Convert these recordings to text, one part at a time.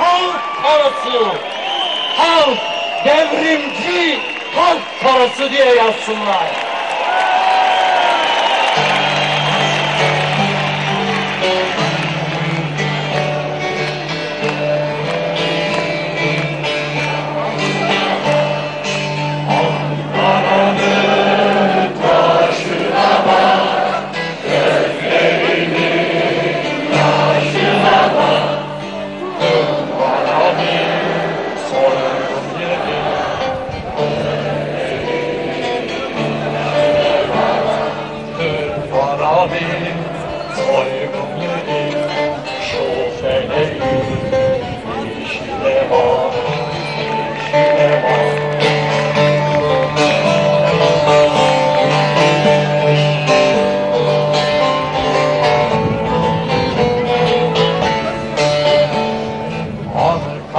halk parası, halk, devrimci halk parası diye yazsınlar. Soygun yedi şu feleği, işine bak, işine bak.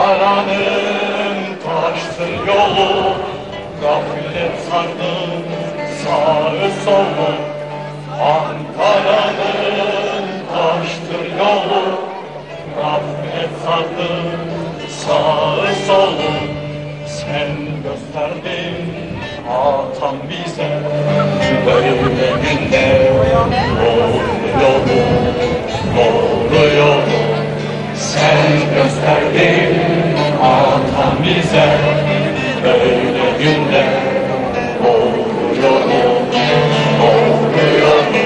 Ankara'nın taştır yolu, gaflet sardı sağı solu. Ankara'nın taştır yolu, gaflet sardı sağı solu. Sen gösterdin atam bize böyle günler, doğru yolu, doğru yolu. Sen gösterdin atam bize böyle günler, doğru yolu, doğru yolu.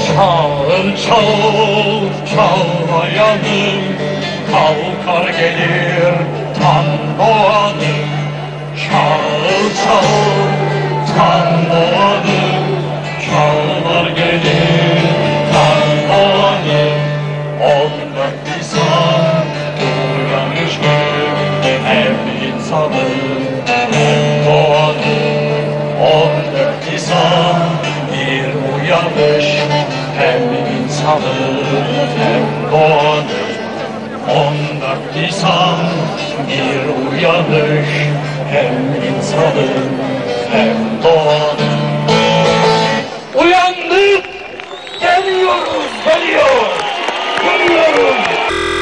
Çağır çağır çağlayanım, kalkar gelir tan doğanım. Çağır çağır tan doğanım, çağlar gelir tan doğanım. 14 Nisan uyanış günü, hem insanım hem doğanım. 14 Nisan bir uyanış, hem insanım hem doğanım. 14 Nisan bir uyanış, hem insanım hem doğanım. Uyandık, geliyoruz, geliyor.